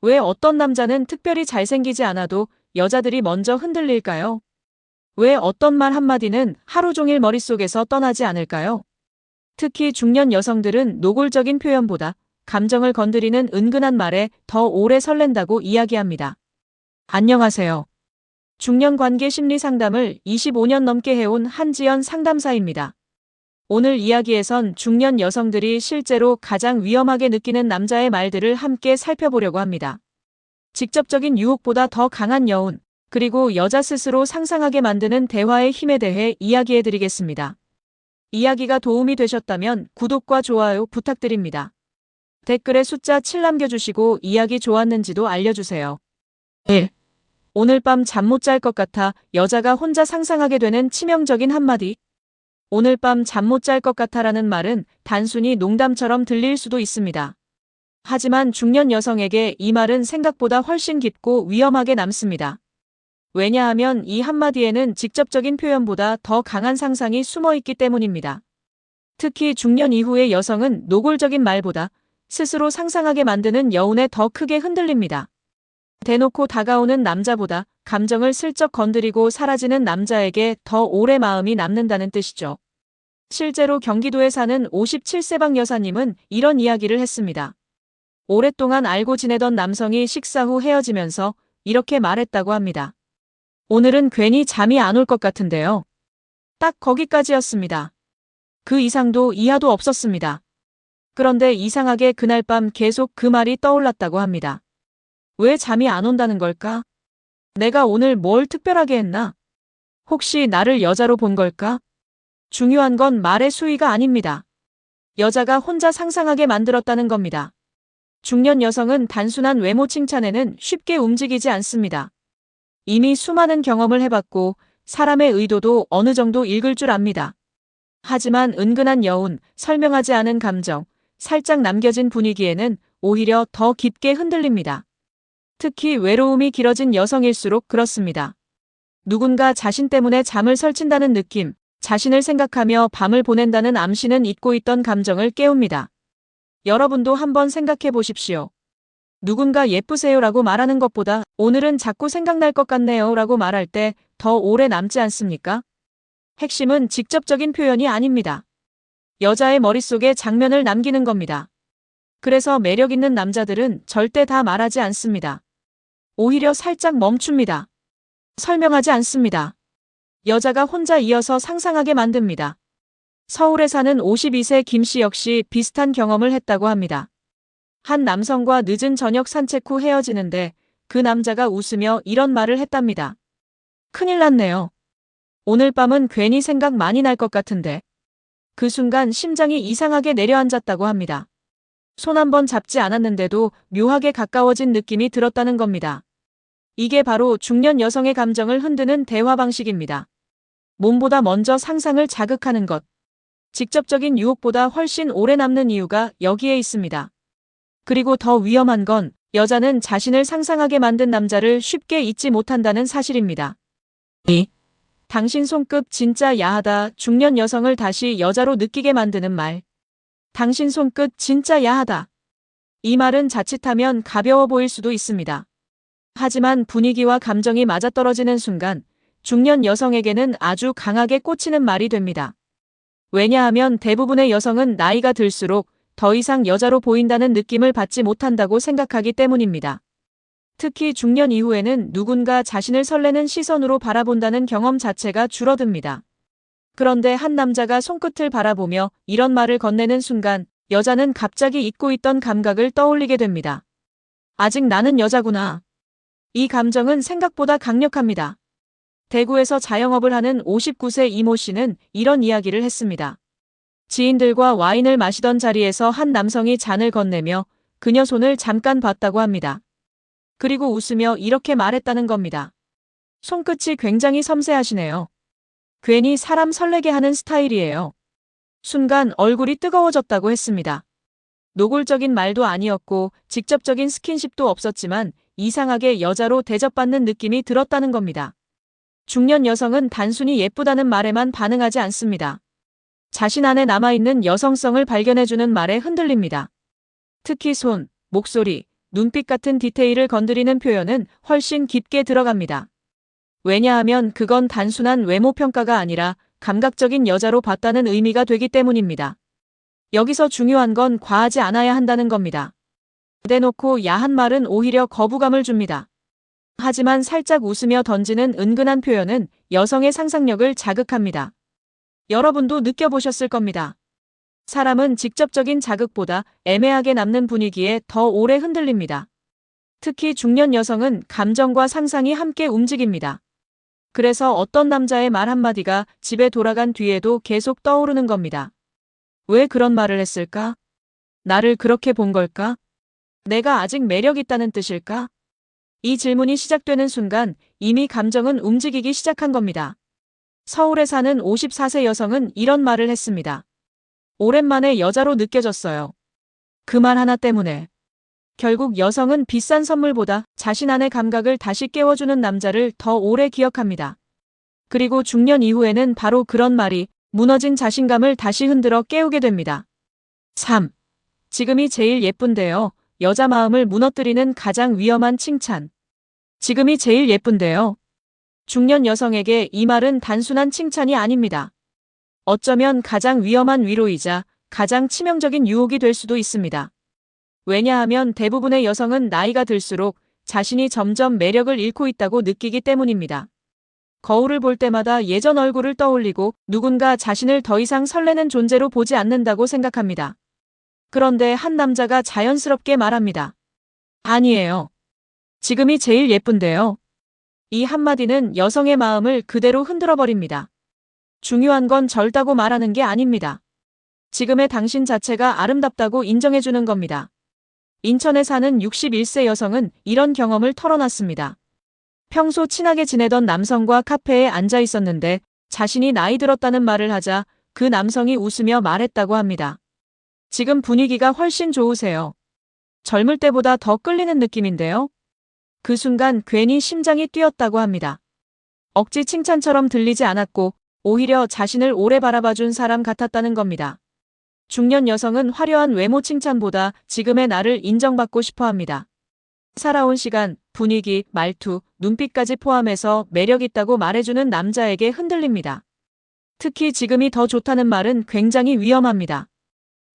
왜 어떤 남자는 특별히 잘생기지 않아도 여자들이 먼저 흔들릴까요? 왜 어떤 말 한마디는 하루 종일 머릿속에서 떠나지 않을까요? 특히 중년 여성들은 노골적인 표현보다 감정을 건드리는 은근한 말에 더 오래 설렌다고 이야기합니다. 안녕하세요. 중년 관계 심리 상담을 25년 넘게 해온 한지연 상담사입니다. 오늘 이야기에선 중년 여성들이 실제로 가장 위험하게 느끼는 남자의 말들을 함께 살펴보려고 합니다. 직접적인 유혹보다 더 강한 여운, 그리고 여자 스스로 상상하게 만드는 대화의 힘에 대해 이야기해드리겠습니다. 이야기가 도움이 되셨다면 구독과 좋아요 부탁드립니다. 댓글에 숫자 7 남겨주시고 이야기 좋았는지도 알려주세요. 1. 오늘 밤 잠 못 잘 것 같아 여자가 혼자 상상하게 되는 치명적인 한마디. 오늘 밤 잠 못 잘 것 같아라는 말은 단순히 농담처럼 들릴 수도 있습니다. 하지만 중년 여성에게 이 말은 생각보다 훨씬 깊고 위험하게 남습니다. 왜냐하면 이 한마디에는 직접적인 표현보다 더 강한 상상이 숨어 있기 때문입니다. 특히 중년 이후의 여성은 노골적인 말보다 스스로 상상하게 만드는 여운에 더 크게 흔들립니다. 대놓고 다가오는 남자보다 감정을 슬쩍 건드리고 사라지는 남자에게 더 오래 마음이 남는다는 뜻이죠. 실제로 경기도에 사는 57세방 여사님은 이런 이야기를 했습니다. 오랫동안 알고 지내던 남성이 식사 후 헤어지면서 이렇게 말했다고 합니다. 오늘은 괜히 잠이 안 올 것 같은데요. 딱 거기까지였습니다. 그 이상도 이하도 없었습니다. 그런데 이상하게 그날 밤 계속 그 말이 떠올랐다고 합니다. 왜 잠이 안 온다는 걸까? 내가 오늘 뭘 특별하게 했나? 혹시 나를 여자로 본 걸까? 중요한 건 말의 수위가 아닙니다. 여자가 혼자 상상하게 만들었다는 겁니다. 중년 여성은 단순한 외모 칭찬에는 쉽게 움직이지 않습니다. 이미 수많은 경험을 해봤고 사람의 의도도 어느 정도 읽을 줄 압니다. 하지만 은근한 여운, 설명하지 않은 감정, 살짝 남겨진 분위기에는 오히려 더 깊게 흔들립니다. 특히 외로움이 길어진 여성일수록 그렇습니다. 누군가 자신 때문에 잠을 설친다는 느낌, 자신을 생각하며 밤을 보낸다는 암시는 잊고 있던 감정을 깨웁니다. 여러분도 한번 생각해 보십시오. 누군가 예쁘세요라고 말하는 것보다 오늘은 자꾸 생각날 것 같네요라고 말할 때 더 오래 남지 않습니까? 핵심은 직접적인 표현이 아닙니다. 여자의 머릿속에 장면을 남기는 겁니다. 그래서 매력 있는 남자들은 절대 다 말하지 않습니다. 오히려 살짝 멈춥니다. 설명하지 않습니다. 여자가 혼자 이어서 상상하게 만듭니다. 서울에 사는 52세 김 씨 역시 비슷한 경험을 했다고 합니다. 한 남성과 늦은 저녁 산책 후 헤어지는데 그 남자가 웃으며 이런 말을 했답니다. 큰일 났네요. 오늘 밤은 괜히 생각 많이 날 것 같은데. 그 순간 심장이 이상하게 내려앉았다고 합니다. 손 한 번 잡지 않았는데도 묘하게 가까워진 느낌이 들었다는 겁니다. 이게 바로 중년 여성의 감정을 흔드는 대화 방식입니다. 몸보다 먼저 상상을 자극하는 것. 직접적인 유혹보다 훨씬 오래 남는 이유가 여기에 있습니다. 그리고 더 위험한 건 여자는 자신을 상상하게 만든 남자를 쉽게 잊지 못한다는 사실입니다. 2. 당신 손끝 진짜 야하다. 중년 여성을 다시 여자로 느끼게 만드는 말. 당신 손끝 진짜 야하다. 이 말은 자칫하면 가벼워 보일 수도 있습니다. 하지만 분위기와 감정이 맞아떨어지는 순간 중년 여성에게는 아주 강하게 꽂히는 말이 됩니다. 왜냐하면 대부분의 여성은 나이가 들수록 더 이상 여자로 보인다는 느낌을 받지 못한다고 생각하기 때문입니다. 특히 중년 이후에는 누군가 자신을 설레는 시선으로 바라본다는 경험 자체가 줄어듭니다. 그런데 한 남자가 손끝을 바라보며 이런 말을 건네는 순간 여자는 갑자기 잊고 있던 감각을 떠올리게 됩니다. 아직 나는 여자구나. 이 감정은 생각보다 강력합니다. 대구에서 자영업을 하는 59세 이모 씨는 이런 이야기를 했습니다. 지인들과 와인을 마시던 자리에서 한 남성이 잔을 건네며 그녀 손을 잠깐 봤다고 합니다. 그리고 웃으며 이렇게 말했다는 겁니다. 손끝이 굉장히 섬세하시네요. 괜히 사람 설레게 하는 스타일이에요. 순간 얼굴이 뜨거워졌다고 했습니다. 노골적인 말도 아니었고 직접적인 스킨십도 없었지만 이상하게 여자로 대접받는 느낌이 들었다는 겁니다. 중년 여성은 단순히 예쁘다는 말에만 반응하지 않습니다. 자신 안에 남아있는 여성성을 발견해주는 말에 흔들립니다. 특히 손, 목소리, 눈빛 같은 디테일을 건드리는 표현은 훨씬 깊게 들어갑니다. 왜냐하면 그건 단순한 외모 평가가 아니라 감각적인 여자로 봤다는 의미가 되기 때문입니다. 여기서 중요한 건 과하지 않아야 한다는 겁니다. 대놓고 야한 말은 오히려 거부감을 줍니다. 하지만 살짝 웃으며 던지는 은근한 표현은 여성의 상상력을 자극합니다. 여러분도 느껴보셨을 겁니다. 사람은 직접적인 자극보다 애매하게 남는 분위기에 더 오래 흔들립니다. 특히 중년 여성은 감정과 상상이 함께 움직입니다. 그래서 어떤 남자의 말 한마디가 집에 돌아간 뒤에도 계속 떠오르는 겁니다. 왜 그런 말을 했을까? 나를 그렇게 본 걸까? 내가 아직 매력 있다는 뜻일까? 이 질문이 시작되는 순간 이미 감정은 움직이기 시작한 겁니다. 서울에 사는 54세 여성은 이런 말을 했습니다. 오랜만에 여자로 느껴졌어요. 그 말 하나 때문에. 결국 여성은 비싼 선물보다 자신 안의 감각을 다시 깨워주는 남자를 더 오래 기억합니다. 그리고 중년 이후에는 바로 그런 말이 무너진 자신감을 다시 흔들어 깨우게 됩니다. 3. 지금이 제일 예쁜데요. 여자 마음을 무너뜨리는 가장 위험한 칭찬. 지금이 제일 예쁜데요. 중년 여성에게 이 말은 단순한 칭찬이 아닙니다. 어쩌면 가장 위험한 위로이자 가장 치명적인 유혹이 될 수도 있습니다. 왜냐하면 대부분의 여성은 나이가 들수록 자신이 점점 매력을 잃고 있다고 느끼기 때문입니다. 거울을 볼 때마다 예전 얼굴을 떠올리고 누군가 자신을 더 이상 설레는 존재로 보지 않는다고 생각합니다. 그런데 한 남자가 자연스럽게 말합니다. 아니에요. 지금이 제일 예쁜데요. 이 한마디는 여성의 마음을 그대로 흔들어버립니다. 중요한 건 젊다고 말하는 게 아닙니다. 지금의 당신 자체가 아름답다고 인정해주는 겁니다. 인천에 사는 61세 여성은 이런 경험을 털어놨습니다. 평소 친하게 지내던 남성과 카페에 앉아 있었는데 자신이 나이 들었다는 말을 하자 그 남성이 웃으며 말했다고 합니다. 지금 분위기가 훨씬 좋으세요. 젊을 때보다 더 끌리는 느낌인데요. 그 순간 괜히 심장이 뛰었다고 합니다. 억지 칭찬처럼 들리지 않았고 오히려 자신을 오래 바라봐준 사람 같았다는 겁니다. 중년 여성은 화려한 외모 칭찬보다 지금의 나를 인정받고 싶어 합니다. 살아온 시간, 분위기, 말투, 눈빛까지 포함해서 매력 있다고 말해주는 남자에게 흔들립니다. 특히 지금이 더 좋다는 말은 굉장히 위험합니다.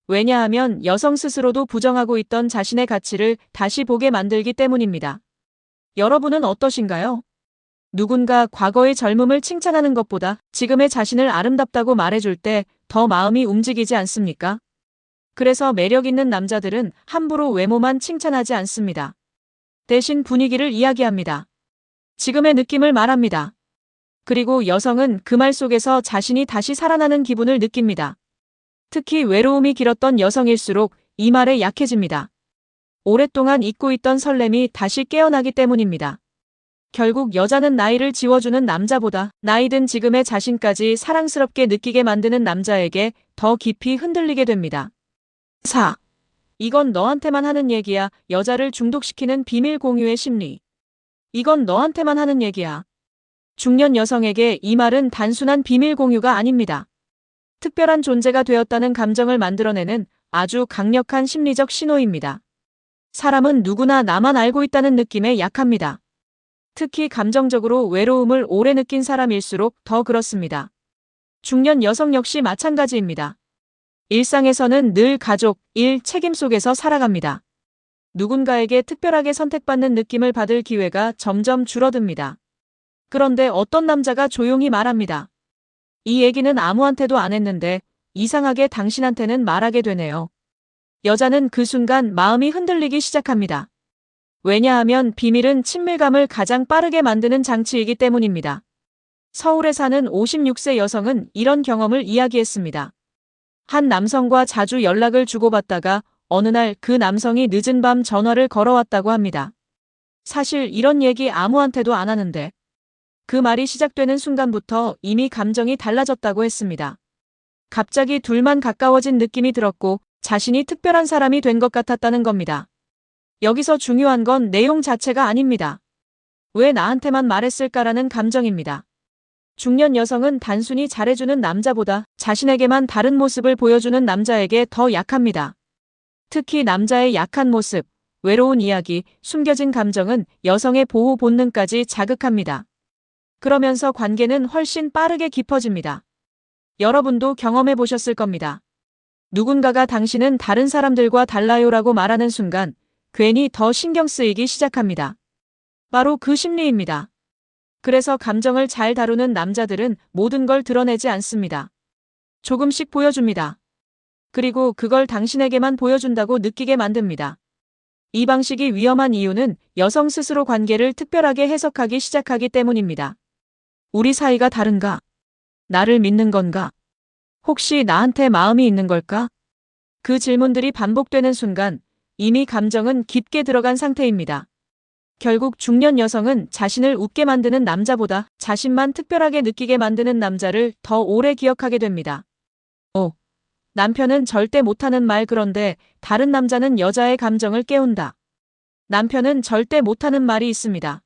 왜냐하면 여성 스스로도 부정하고 있던 자신의 가치를 다시 보게 만들기 때문입니다. 여러분은 어떠신가요? 누군가 과거의 젊음을 칭찬하는 것보다 지금의 자신을 아름답다고 말해줄 때 더 마음이 움직이지 않습니까? 그래서 매력 있는 남자들은 함부로 외모만 칭찬하지 않습니다. 대신 분위기를 이야기합니다. 지금의 느낌을 말합니다. 그리고 여성은 그 말 속에서 자신이 다시 살아나는 기분을 느낍니다. 특히 외로움이 길었던 여성일수록 이 말에 약해집니다. 오랫동안 잊고 있던 설렘이 다시 깨어나기 때문입니다. 결국 여자는 나이를 지워주는 남자보다 나이 든 지금의 자신까지 사랑스럽게 느끼게 만드는 남자에게 더 깊이 흔들리게 됩니다. 4. 이건 너한테만 하는 얘기야. 여자를 중독시키는 비밀 공유의 심리. 이건 너한테만 하는 얘기야. 중년 여성에게 이 말은 단순한 비밀 공유가 아닙니다. 특별한 존재가 되었다는 감정을 만들어내는 아주 강력한 심리적 신호입니다. 사람은 누구나 나만 알고 있다는 느낌에 약합니다. 특히 감정적으로 외로움을 오래 느낀 사람일수록 더 그렇습니다. 중년 여성 역시 마찬가지입니다. 일상에서는 늘 가족, 일, 책임 속에서 살아갑니다. 누군가에게 특별하게 선택받는 느낌을 받을 기회가 점점 줄어듭니다. 그런데 어떤 남자가 조용히 말합니다. 이 얘기는 아무한테도 안 했는데 이상하게 당신한테는 말하게 되네요. 여자는 그 순간 마음이 흔들리기 시작합니다. 왜냐하면 비밀은 친밀감을 가장 빠르게 만드는 장치이기 때문입니다. 서울에 사는 56세 여성은 이런 경험을 이야기했습니다. 한 남성과 자주 연락을 주고받다가 어느 날 그 남성이 늦은 밤 전화를 걸어왔다고 합니다. 사실 이런 얘기 아무한테도 안 하는데 그 말이 시작되는 순간부터 이미 감정이 달라졌다고 했습니다. 갑자기 둘만 가까워진 느낌이 들었고 자신이 특별한 사람이 된 것 같았다는 겁니다. 여기서 중요한 건 내용 자체가 아닙니다. 왜 나한테만 말했을까라는 감정입니다. 중년 여성은 단순히 잘해주는 남자보다 자신에게만 다른 모습을 보여주는 남자에게 더 약합니다. 특히 남자의 약한 모습, 외로운 이야기, 숨겨진 감정은 여성의 보호 본능까지 자극합니다. 그러면서 관계는 훨씬 빠르게 깊어집니다. 여러분도 경험해 보셨을 겁니다. 누군가가 당신은 다른 사람들과 달라요라고 말하는 순간 괜히 더 신경 쓰이기 시작합니다. 바로 그 심리입니다. 그래서 감정을 잘 다루는 남자들은 모든 걸 드러내지 않습니다. 조금씩 보여줍니다. 그리고 그걸 당신에게만 보여준다고 느끼게 만듭니다. 이 방식이 위험한 이유는 여성 스스로 관계를 특별하게 해석하기 시작하기 때문입니다. 우리 사이가 다른가? 나를 믿는 건가? 혹시 나한테 마음이 있는 걸까? 그 질문들이 반복되는 순간 이미 감정은 깊게 들어간 상태입니다. 결국 중년 여성은 자신을 웃게 만드는 남자보다 자신만 특별하게 느끼게 만드는 남자를 더 오래 기억하게 됩니다. 남편은 절대 못하는 말 그런데 다른 남자는 여자의 감정을 깨운다. 남편은 절대 못하는 말이 있습니다.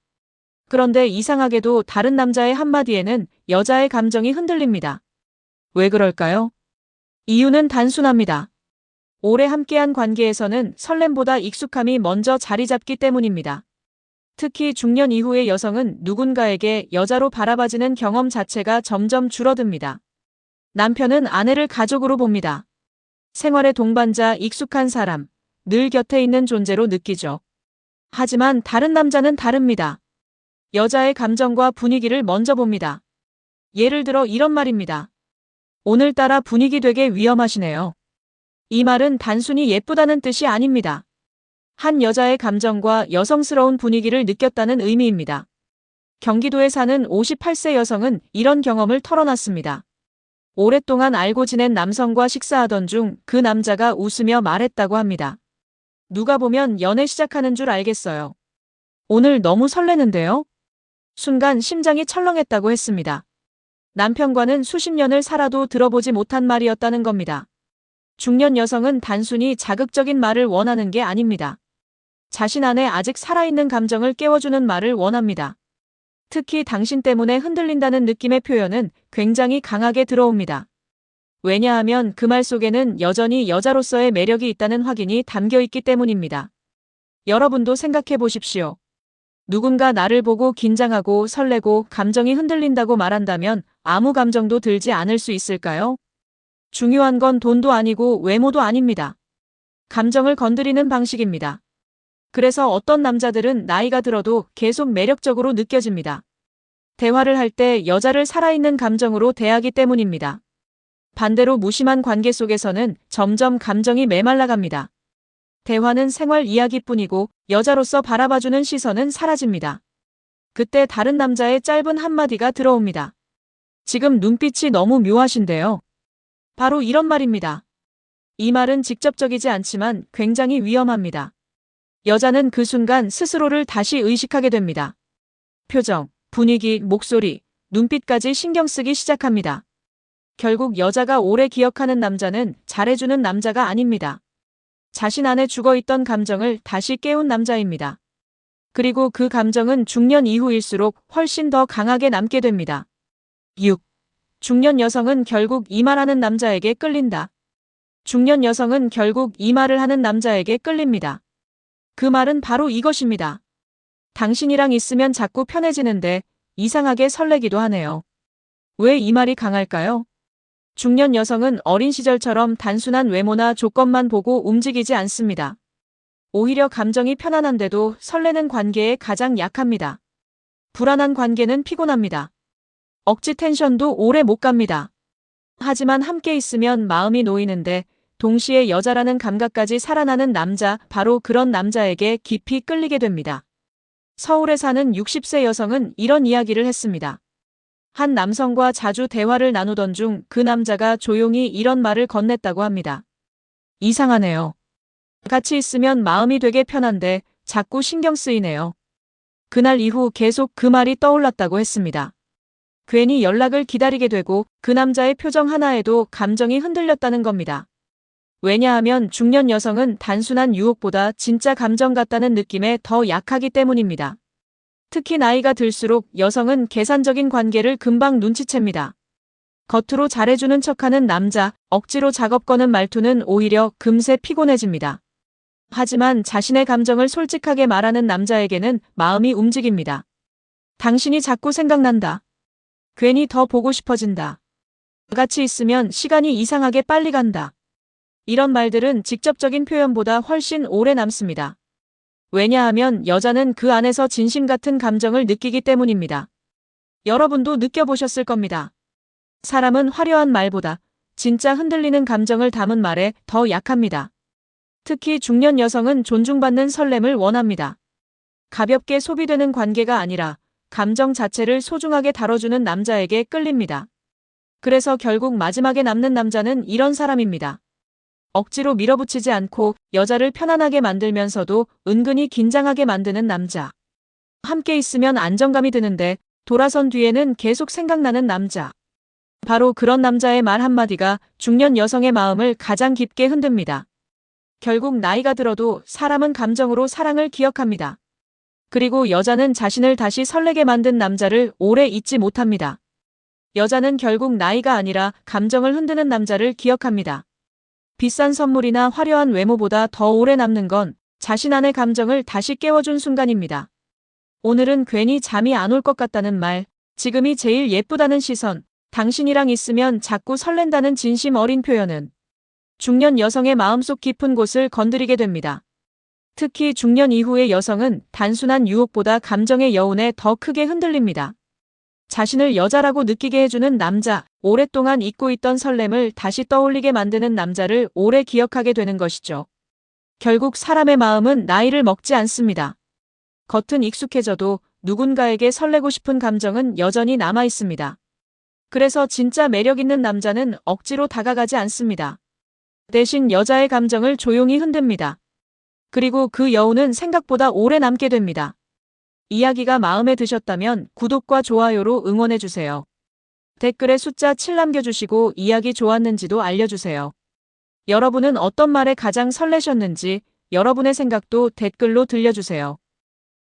그런데 이상하게도 다른 남자의 한마디에는 여자의 감정이 흔들립니다. 왜 그럴까요? 이유는 단순합니다. 오래 함께한 관계에서는 설렘보다 익숙함이 먼저 자리 잡기 때문입니다. 특히 중년 이후의 여성은 누군가에게 여자로 바라봐지는 경험 자체가 점점 줄어듭니다. 남편은 아내를 가족으로 봅니다. 생활의 동반자, 익숙한 사람, 늘 곁에 있는 존재로 느끼죠. 하지만 다른 남자는 다릅니다. 여자의 감정과 분위기를 먼저 봅니다. 예를 들어 이런 말입니다. 오늘따라 분위기 되게 위험하시네요. 이 말은 단순히 예쁘다는 뜻이 아닙니다. 한 여자의 감정과 여성스러운 분위기를 느꼈다는 의미입니다. 경기도에 사는 58세 여성은 이런 경험을 털어놨습니다. 오랫동안 알고 지낸 남성과 식사하던 중 그 남자가 웃으며 말했다고 합니다. 누가 보면 연애 시작하는 줄 알겠어요. 오늘 너무 설레는데요? 순간 심장이 철렁했다고 했습니다. 남편과는 수십 년을 살아도 들어보지 못한 말이었다는 겁니다. 중년 여성은 단순히 자극적인 말을 원하는 게 아닙니다. 자신 안에 아직 살아있는 감정을 깨워주는 말을 원합니다. 특히 당신 때문에 흔들린다는 느낌의 표현은 굉장히 강하게 들어옵니다. 왜냐하면 그 말 속에는 여전히 여자로서의 매력이 있다는 확인이 담겨 있기 때문입니다. 여러분도 생각해 보십시오. 누군가 나를 보고 긴장하고 설레고 감정이 흔들린다고 말한다면 아무 감정도 들지 않을 수 있을까요? 중요한 건 돈도 아니고 외모도 아닙니다. 감정을 건드리는 방식입니다. 그래서 어떤 남자들은 나이가 들어도 계속 매력적으로 느껴집니다. 대화를 할 때 여자를 살아있는 감정으로 대하기 때문입니다. 반대로 무심한 관계 속에서는 점점 감정이 메말라갑니다. 대화는 생활 이야기뿐이고 여자로서 바라봐주는 시선은 사라집니다. 그때 다른 남자의 짧은 한마디가 들어옵니다. 지금 눈빛이 너무 묘하신데요. 바로 이런 말입니다. 이 말은 직접적이지 않지만 굉장히 위험합니다. 여자는 그 순간 스스로를 다시 의식하게 됩니다. 표정, 분위기, 목소리, 눈빛까지 신경 쓰기 시작합니다. 결국 여자가 오래 기억하는 남자는 잘해주는 남자가 아닙니다. 자신 안에 죽어있던 감정을 다시 깨운 남자입니다. 그리고 그 감정은 중년 이후일수록 훨씬 더 강하게 남게 됩니다. 6. 중년 여성은 결국 이 말하는 남자에게 끌린다. 중년 여성은 결국 이 말을 하는 남자에게 끌립니다. 그 말은 바로 이것입니다. 당신이랑 있으면 자꾸 편해지는데 이상하게 설레기도 하네요. 왜 이 말이 강할까요? 중년 여성은 어린 시절처럼 단순한 외모나 조건만 보고 움직이지 않습니다. 오히려 감정이 편안한데도 설레는 관계에 가장 약합니다. 불안한 관계는 피곤합니다. 억지 텐션도 오래 못 갑니다. 하지만 함께 있으면 마음이 놓이는데 동시에 여자라는 감각까지 살아나는 남자, 바로 그런 남자에게 깊이 끌리게 됩니다. 서울에 사는 60세 여성은 이런 이야기를 했습니다. 한 남성과 자주 대화를 나누던 중 그 남자가 조용히 이런 말을 건넸다고 합니다. 이상하네요. 같이 있으면 마음이 되게 편한데 자꾸 신경 쓰이네요. 그날 이후 계속 그 말이 떠올랐다고 했습니다. 괜히 연락을 기다리게 되고 그 남자의 표정 하나에도 감정이 흔들렸다는 겁니다. 왜냐하면 중년 여성은 단순한 유혹보다 진짜 감정 같다는 느낌에 더 약하기 때문입니다. 특히 나이가 들수록 여성은 계산적인 관계를 금방 눈치챕니다. 겉으로 잘해주는 척하는 남자, 억지로 작업 거는 말투는 오히려 금세 피곤해집니다. 하지만 자신의 감정을 솔직하게 말하는 남자에게는 마음이 움직입니다. 당신이 자꾸 생각난다. 괜히 더 보고 싶어진다. 같이 있으면 시간이 이상하게 빨리 간다. 이런 말들은 직접적인 표현보다 훨씬 오래 남습니다. 왜냐하면 여자는 그 안에서 진심 같은 감정을 느끼기 때문입니다. 여러분도 느껴보셨을 겁니다. 사람은 화려한 말보다 진짜 흔들리는 감정을 담은 말에 더 약합니다. 특히 중년 여성은 존중받는 설렘을 원합니다. 가볍게 소비되는 관계가 아니라 감정 자체를 소중하게 다뤄주는 남자에게 끌립니다. 그래서 결국 마지막에 남는 남자는 이런 사람입니다. 억지로 밀어붙이지 않고 여자를 편안하게 만들면서도 은근히 긴장하게 만드는 남자. 함께 있으면 안정감이 드는데 돌아선 뒤에는 계속 생각나는 남자. 바로 그런 남자의 말 한마디가 중년 여성의 마음을 가장 깊게 흔듭니다. 결국 나이가 들어도 사람은 감정으로 사랑을 기억합니다. 그리고 여자는 자신을 다시 설레게 만든 남자를 오래 잊지 못합니다. 여자는 결국 나이가 아니라 감정을 흔드는 남자를 기억합니다. 비싼 선물이나 화려한 외모보다 더 오래 남는 건 자신 안의 감정을 다시 깨워준 순간입니다. 오늘은 괜히 잠이 안 올 것 같다는 말, 지금이 제일 예쁘다는 시선, 당신이랑 있으면 자꾸 설렌다는 진심 어린 표현은 중년 여성의 마음속 깊은 곳을 건드리게 됩니다. 특히 중년 이후의 여성은 단순한 유혹보다 감정의 여운에 더 크게 흔들립니다. 자신을 여자라고 느끼게 해주는 남자, 오랫동안 잊고 있던 설렘을 다시 떠올리게 만드는 남자를 오래 기억하게 되는 것이죠. 결국 사람의 마음은 나이를 먹지 않습니다. 겉은 익숙해져도 누군가에게 설레고 싶은 감정은 여전히 남아 있습니다. 그래서 진짜 매력 있는 남자는 억지로 다가가지 않습니다. 대신 여자의 감정을 조용히 흔듭니다. 그리고 그 여운은 생각보다 오래 남게 됩니다. 이야기가 마음에 드셨다면 구독과 좋아요로 응원해주세요. 댓글에 숫자 7 남겨주시고 이야기 좋았는지도 알려주세요. 여러분은 어떤 말에 가장 설레셨는지 여러분의 생각도 댓글로 들려주세요.